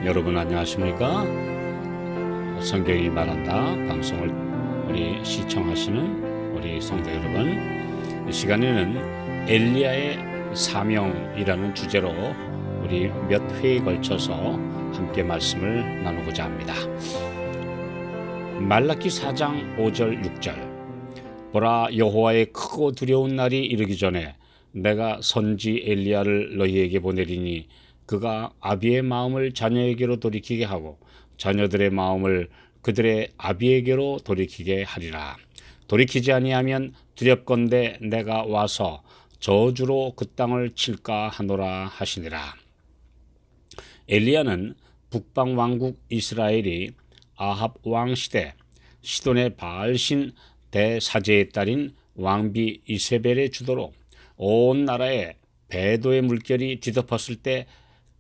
여러분 안녕하십니까? 성경이 말한다 방송을 우리 시청하시는 우리 성도 여러분, 이 시간에는 엘리야의 사명이라는 주제로 우리 몇 회에 걸쳐서 함께 말씀을 나누고자 합니다. 말라기 4장 5절 6절 보라, 여호와의 크고 두려운 날이 이르기 전에 내가 선지 엘리야를 너희에게 보내리니 그가 아비의 마음을 자녀에게로 돌이키게 하고 자녀들의 마음을 그들의 아비에게로 돌이키게 하리라. 돌이키지 아니하면 두렵건대 내가 와서 저주로 그 땅을 칠까 하노라 하시니라. 엘리야는 북방 왕국 이스라엘이 아합 왕 시대 시돈의 바알신 대사제의 딸인 왕비 이세벨의 주도로 온 나라에 배도의 물결이 뒤덮었을 때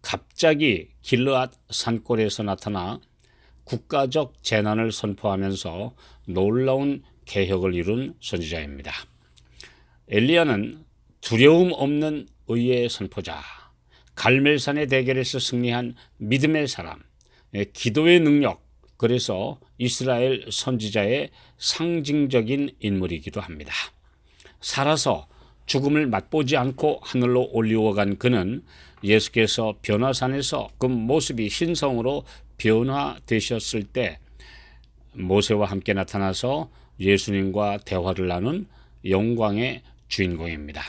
갑자기 길르앗 산골에서 나타나 국가적 재난을 선포하면서 놀라운 개혁을 이룬 선지자입니다. 엘리야는 두려움 없는 의의 선포자, 갈멜산의 대결에서 승리한 믿음의 사람, 기도의 능력, 그래서 이스라엘 선지자의 상징적인 인물이기도 합니다. 살아서 죽음을 맛보지 않고 하늘로 올리워간 그는 예수께서 변화산에서 그 모습이 신성으로 변화되셨을 때 모세와 함께 나타나서 예수님과 대화를 나눈 영광의 주인공입니다.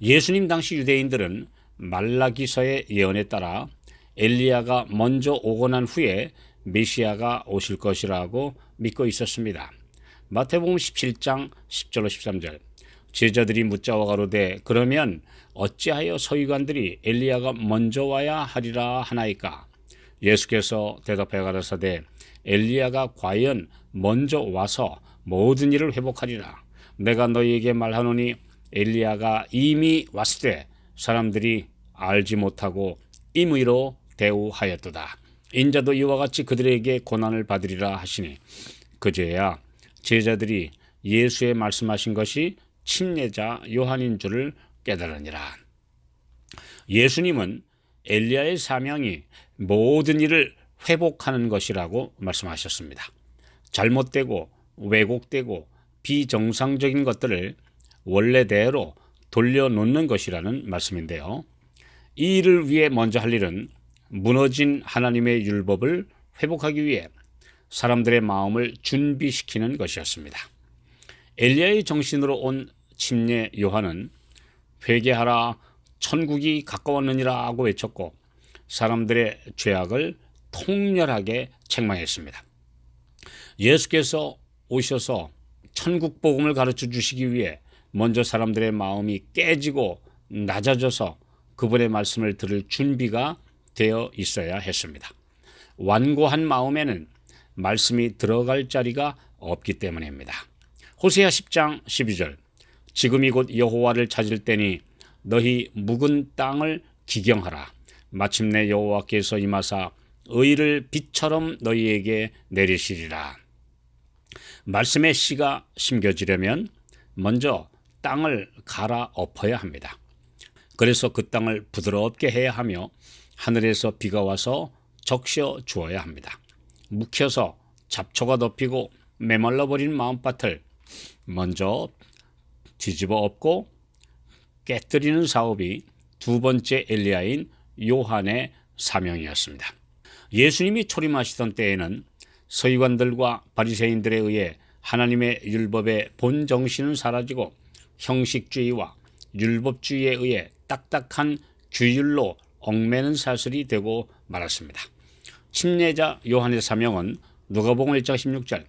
예수님 당시 유대인들은 말라기서의 예언에 따라 엘리야가 먼저 오고 난 후에 메시아가 오실 것이라고 믿고 있었습니다. 마태복음 17장 10절로 13절 제자들이 묻자와 가로되 그러면 어찌하여 서기관들이 엘리야가 먼저 와야 하리라 하나이까? 예수께서 대답하여 가라사대 엘리야가 과연 먼저 와서 모든 일을 회복하리라. 내가 너희에게 말하노니 엘리야가 이미 왔을 때 사람들이 알지 못하고 임의로 대우하였도다. 인자도 이와 같이 그들에게 고난을 받으리라 하시니 그제야 제자들이 예수의 말씀하신 것이 침례자 요한인 줄을 깨달으니라. 예수님은 엘리야의 사명이 모든 일을 회복하는 것이라고 말씀하셨습니다. 잘못되고 왜곡되고 비정상적인 것들을 원래대로 돌려놓는 것이라는 말씀인데요. 이 일을 위해 먼저 할 일은 무너진 하나님의 율법을 회복하기 위해 사람들의 마음을 준비시키는 것이었습니다. 엘리야의 정신으로 온 침례 요한은 회개하라, 천국이 가까웠느니라 하고 외쳤고 사람들의 죄악을 통렬하게 책망했습니다. 예수께서 오셔서 천국 복음을 가르쳐 주시기 위해 먼저 사람들의 마음이 깨지고 낮아져서 그분의 말씀을 들을 준비가 되어 있어야 했습니다. 완고한 마음에는 말씀이 들어갈 자리가 없기 때문입니다. 호세아 10장 12절 지금이 곧 여호와를 찾을 때니 너희 묵은 땅을 기경하라. 마침내 여호와께서 임하사 의를 빛처럼 너희에게 내리시리라. 말씀의 씨가 심겨지려면 먼저 땅을 갈아엎어야 합니다. 그래서 그 땅을 부드럽게 해야 하며 하늘에서 비가 와서 적셔 주어야 합니다. 묵혀서 잡초가 덮이고 메말라버린 마음밭을 먼저 뒤집어 엎고 깨뜨리는 사업이 두 번째 엘리야인 요한의 사명이었습니다. 예수님이 초림하시던 때에는 서기관들과 바리새인들에 의해 하나님의 율법의 본 정신은 사라지고 형식주의와 율법주의에 의해 딱딱한 규율로 얽매는 사슬이 되고 말았습니다. 침례자 요한의 사명은 누가복음 1장 16절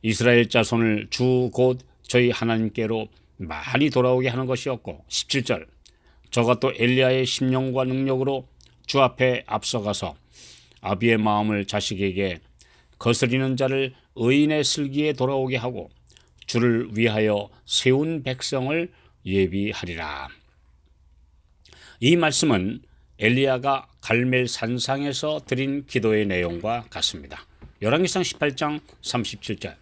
이스라엘 자손을 주 곧 저희 하나님께로 많이 돌아오게 하는 것이었고 17절 저가 또 엘리야의 심령과 능력으로 주 앞에 앞서가서 아비의 마음을 자식에게 거스리는 자를 의인의 슬기에 돌아오게 하고 주를 위하여 세운 백성을 예비하리라. 이 말씀은 엘리야가 갈멜 산상에서 드린 기도의 내용과 같습니다. 열왕기상 18장 37절.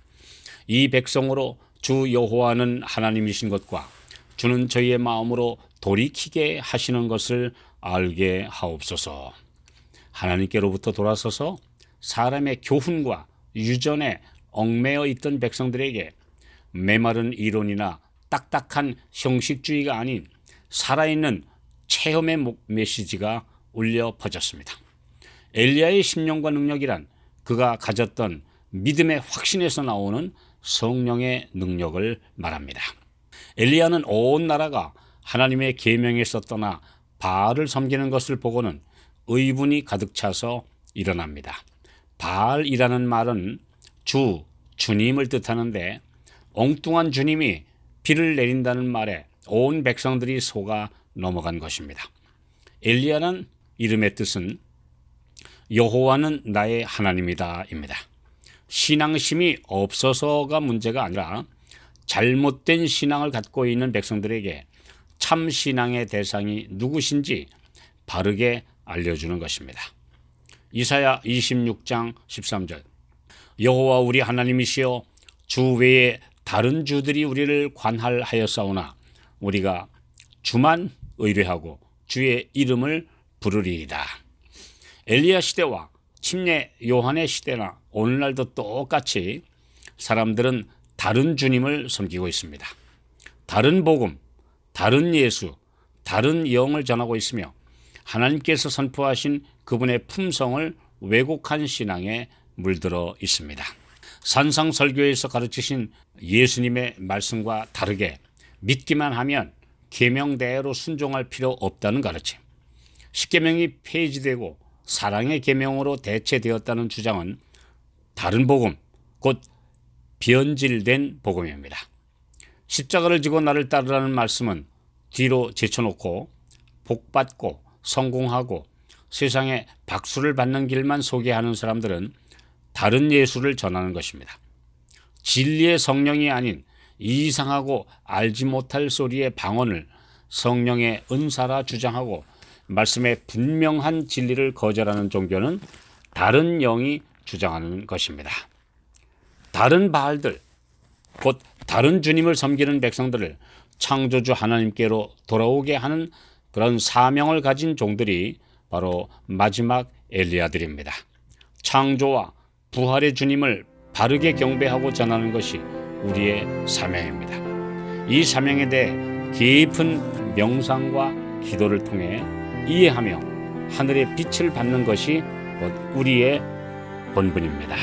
이 백성으로 주 여호와는 하나님이신 것과 주는 저희의 마음으로 돌이키게 하시는 것을 알게 하옵소서. 하나님께로부터 돌아서서 사람의 교훈과 유전에 얽매여 있던 백성들에게 메마른 이론이나 딱딱한 형식주의가 아닌 살아있는 체험의 메시지가 울려 퍼졌습니다. 엘리야의 심령과 능력이란 그가 가졌던 믿음의 확신에서 나오는 성령의 능력을 말합니다. 엘리야는 온 나라가 하나님의 계명에서 떠나 바알을 섬기는 것을 보고는 의분이 가득 차서 일어납니다. 바알이라는 말은 주님을 뜻하는데 엉뚱한 주님이 비를 내린다는 말에 온 백성들이 속아 넘어간 것입니다. 엘리야는 이름의 뜻은 여호와는 나의 하나님이다 입니다. 신앙심이 없어서가 문제가 아니라 잘못된 신앙을 갖고 있는 백성들에게 참 신앙의 대상이 누구신지 바르게 알려주는 것입니다. 이사야 26장 13절. 여호와 우리 하나님이시여 주 외에 다른 주들이 우리를 관할하였사오나 우리가 주만 의뢰하고 주의 이름을 부르리이다. 엘리야 시대와 침례 요한의 시대나 오늘날도 똑같이 사람들은 다른 주님을 섬기고 있습니다. 다른 복음, 다른 예수, 다른 영을 전하고 있으며 하나님께서 선포하신 그분의 품성을 왜곡한 신앙에 물들어 있습니다. 산상설교에서 가르치신 예수님의 말씀과 다르게 믿기만 하면 계명대로 순종할 필요 없다는 가르침, 십계명이 폐지되고 사랑의 계명으로 대체되었다는 주장은 다른 복음, 곧 변질된 복음입니다. 십자가를 지고 나를 따르라는 말씀은 뒤로 제쳐놓고 복받고 성공하고 세상에 박수를 받는 길만 소개하는 사람들은 다른 예수를 전하는 것입니다. 진리의 성령이 아닌 이상하고 알지 못할 소리의 방언을 성령의 은사라 주장하고 말씀의 분명한 진리를 거절하는 종교는 다른 영이 주장하는 것입니다. 다른 바알들, 곧 다른 주님을 섬기는 백성들을 창조주 하나님께로 돌아오게 하는 그런 사명을 가진 종들이 바로 마지막 엘리야들입니다. 창조와 부활의 주님을 바르게 경배하고 전하는 것이 우리의 사명입니다. 이 사명에 대해 깊은 명상과 기도를 통해 이해하며 하늘의 빛을 받는 것이 우리의 본분입니다.